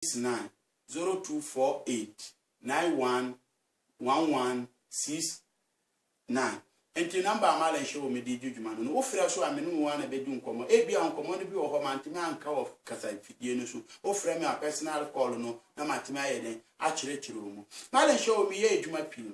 0248 911169. Enti number amala show me di jujuma no wo frɛ so amenu wa na bedu nkomo e bia nkomo no bi wo ho mantime anka wo kasa fidie no so wo frɛ me a personal call no na matime ayeden a kyerɛkyerɛ mu mala show me ye juma pii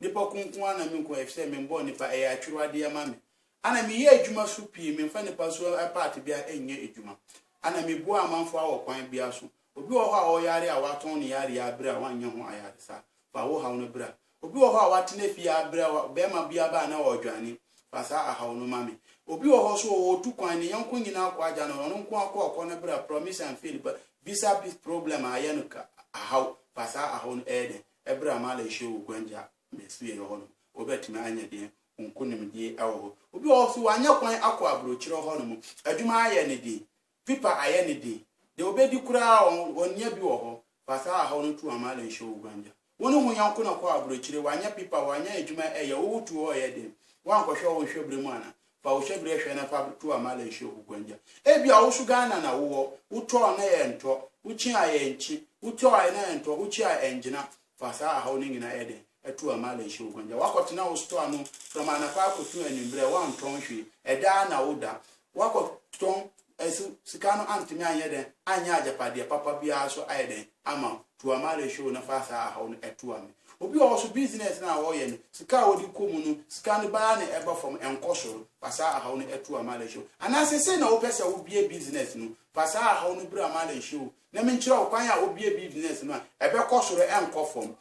nipa kunkun na me nko efse me mbo nipa e atwirwade ama me ana me ye juma so pii me mfa nipa so part bia enye ejuma ana me bu amanfo a wo kwan bia so obi wo ho a wo yare a waton ne yare a bra wanye ho ayare sa fa wo hawo no bra obi wo ho a watene fia bra be ma bia ba na wo dwane fasa ahaw no mame obi wo ho so wo tu kwan ne yanko nyina akwa aja no no nko akọ no bra promise and fail but visa problem aye no ka ahaw fasa ahaw no ede ebra mala hye wo gwanja mesu ye ho no obetime anya de nkonim die awo obi wo so wanya kwan akọ abrochire ho no mu adwuma aye ne de pipa aye ne de obedi kura onya bi wo ho fasa ahaw no tu amala hye wo gwanja wonu hu yanko na kwa abrochire wanya pipa wanya edwuma eye wo tu ho ye de wan ko hwe wo hwebre mu ana fa wo hwebre hwe na fa tu amala hye wo gwanja bia wo su Ghana na wo to na ye nto uchi aye nchi uto aye na nto uchi aye enjina fasa ahaw ni nyina ede etu amala hye wo gwanja wakotena wo store no from anafa akotu animbre wan ton hwe eda na woda wakoton esu sikano antimi anyede anya ajapade papa bia so ayede ama tu amala hye wo na fasa ahaw no etu ame obi also business na wo ye no sika wodi komu no sika no ba na eba from enkosoro fasa ahaw no etu amala hye wo anase na wo pese wo bie business no fasa ahaw no bra amala hye wo na me nkyira wo kwan ya wo bie business no ebe kosoro enkofom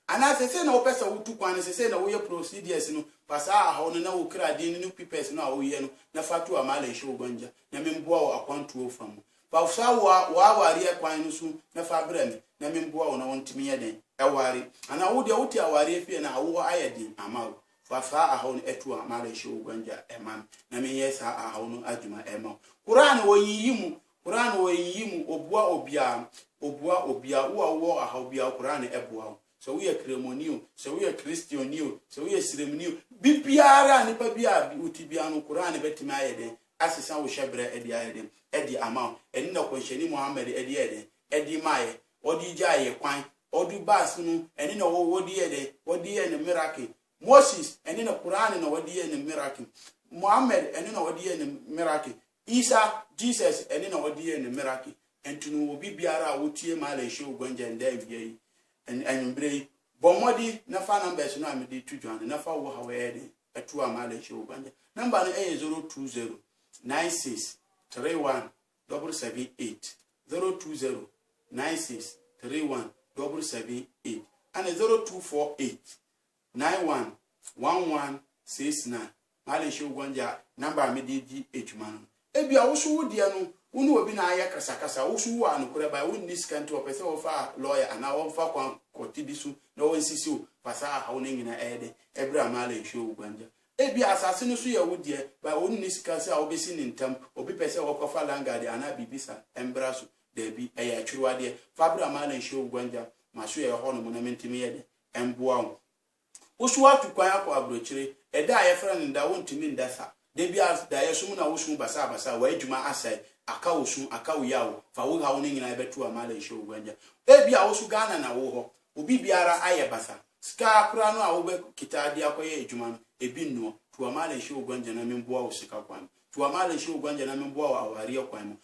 anase na wo pese wo tu kwan se na wo ye procedures no fasa ahaw no na wo kra din no pipes no a wo ye no na fatu amala hye wo banja na me mboa wo akwantu ofam fawsa wa wari kwan no so na fa bra mi na me mboa wo na wontimi ye den ewari ana wo de wuti awari efie na wo ayedin amawo fafa ahaw no etu amala hye wo gwanja emam na me yesa ahaw no adwuma emam Quran wo yiyimu obua obia wo ahaw bia Quran eboa so we kremoniu so we christianiu so we siremniu bibiara ni pa bia uti bia no Quran betimi ayeden asesa wo hyebre edi ayeden edi amaw eni na kwanhyeni Muhammad edi eden edi maye odi jaye kwan odi bas no eni na wodi ede wodi ye ne miracle Moses eni na Quran na wodi ye ne miracle Muhammad eni na wodi ye ne miracle Isa Jesus eni na wodi ye ne miracle entunu obi biara wotie mala hye wo gwanja nda bia anyumbre bomodi na fa numbers no amedi tudwane na fa wo hawe ede etu amala hye wo gwanja number no 020 9631 778 020 9631 and 0248 911169 mala hye wo gwanja number amedi ejuma ebia wo so wodie no unu obi na aya kasakasa wo so wo anokore ba won this country opese wo fa lawyer ana wo fa kwa kotidisu na wo nsisi wo pasa ahaw ne nyina ede ebra mala hye wo gwanja ebia asase no so ya wodie ba won this country a obesi ni ntam obi pese wo kofa langade ana bibisa embra so debi eya twirwade fa bra mala hye wo gwanja maso ye ho no mo na mentimi yede emboa wo so atu kwan akọ abrochire eda aye fra nda wontimi ndasa debi as da yesu na wo so basa wa adwuma asai aka wosu aka woyawo fa wo ha wo nyina betu amala hye wo gwanja ebia wo so Ghana na wo ho obi biara aye basa ska kura no a wo be kitade akoye adwuma no ebi nno tu amala hye wo gwanja na memboa wo sika kwan tu amala hye wo gwanja na memboa wo awari kwan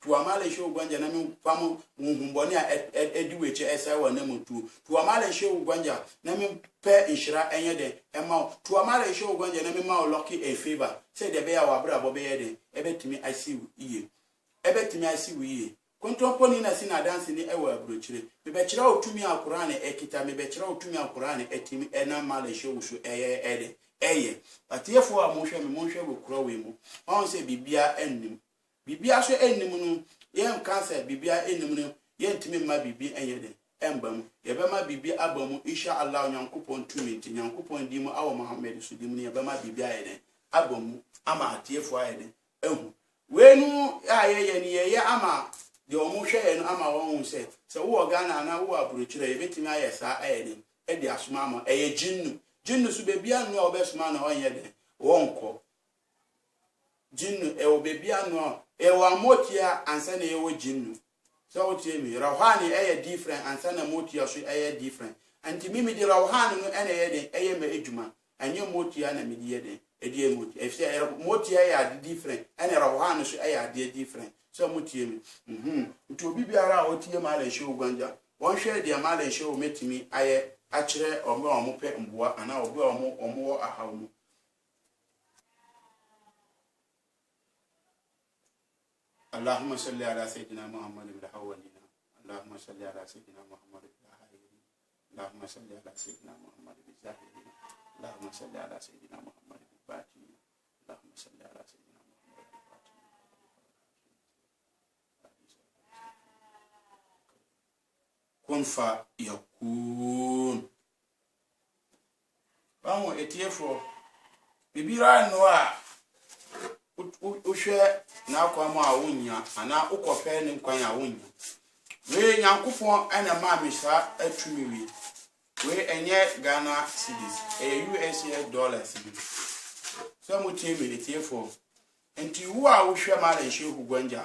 tu amala hye wo gwanja na memfam humboni a edi weche esa wo na mutu tu amala hye wo gwanja na mempe inshira enye de ema tu amala hye wo gwanja na memma lucky a favor say de be ya wa bra bo be ye de ebetimi asiu iye ebetimi asiu iye kontroponi na sina dance ni ewa abrochire mebekira otumi akurane ekita mebekira otumi akurane etimi ena mala hye wo so eye atiefo a monhwe wo kura we mu on se bibia ennim bibia so ennim no yen cancer bibia ennim no yen timi ma bibi enyede embam yebema bibi abamu insha Allah nyankopon tuminti nyankopon dimu awo Muhammad so dimu yebema bibia ede abamu ama atiefo ayede ehu wenu ayeye ni ye ama de omuhwe no ama won se wo Ghana na wo abrochire yebetimi ayesa ayede edi asoma ama eye jinnu su bebia no obesoma na onyede wonko jinnu obebia no Ewa motia ansana ewo jinnu. So what you mean? Rawhani aya different ansana motia so aya different. Anti mimi di rawhani no ene yeden aya me ejuma. Anyo motia na me di yeden. Edi motia. If say motia aya different, ene rawhani so aya different. So motia me. Nti obi biara otie mala ehwe ogwanja. Won hwe de mala ehwe o metimi aya akire omo pe mboa ana obi omo ahaw mu. اللهم صل على سيدنا محمد الأولين اللهم صل على سيدنا محمد الآخرين اللهم صل على سيدنا محمد الظاهرين اللهم صل على سيدنا محمد الباطنين اللهم صل على سيدنا محمد الباطنين كن فيكون بامو اتيفو بيبيرا نوا uhwe na akwamo a wonya ana ukofe ne nkwan a wonya we nyankopon ana ma misa atumi we enye Ghana cedis USA dollars so mutimi etiefo enti wo a uhwe ma la nhwe hugwanja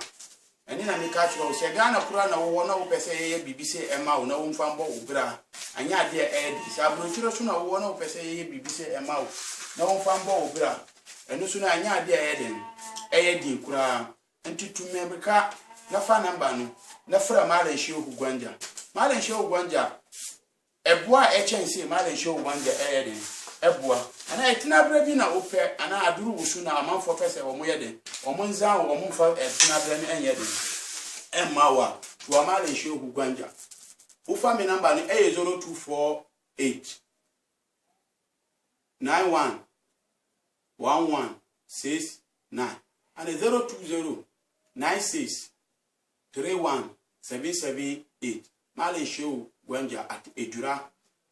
eni na meka kiro se Ghana kura na wo na wo pese ye bibise ema wo na wo mfa mbo ubra anya de edi sabro kiro so na wo na wo pese ye bibise ema wo na wo mfa mbo ubra enu so na anya de ayeden ayedi kura enti tumebeka na fa namba no na fra mala nhwe hugwanja eboa echense mala nhwe hugwanja ayeden eboa ana etina bra bi na ope ana aduru wusu na amanfo pese wo moyeden wo nza wo mfa etina bra ni enyeden emmawa wo mala nhwe hugwanja ufa mi namba ni 0248 91 1169 and 020 96 31 778 Male show Gwanja at Ejura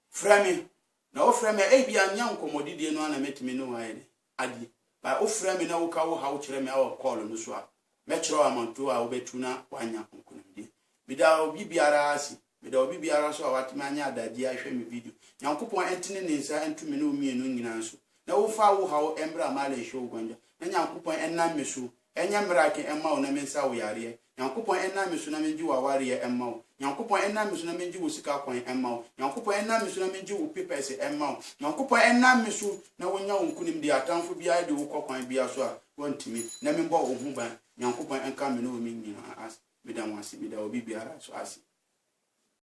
Frame na o frame e bia nya nkomodidie no na metimi no waye adi ba o frame na wo ka wo ha wo kire me a call no so a me kire amanto a wo betuna wanya nkonimdie bida obi biara asi bida obi biara so a watime anya adadi ahwe me video nyankopon entine ne nsa entumi no mienu nyina so na wo fa wo ha wo embra Male show Gwanja na nyankopon enna mesu enya mrake emma wo na mensa wo yare nyankopon enna mesu na menji wa ware emma wo nyankopon enna mesu na menji wo sika kwan emma wo nyankopon enna mesu na menji wo papers emma wo nyankopon enna mesu na wonya wo nkunim de atamfo bia de wo kokwan bia so a wontimi na membo wo hu ban nyankopon enka me no mi nyina as medam wase bida obi biara so asi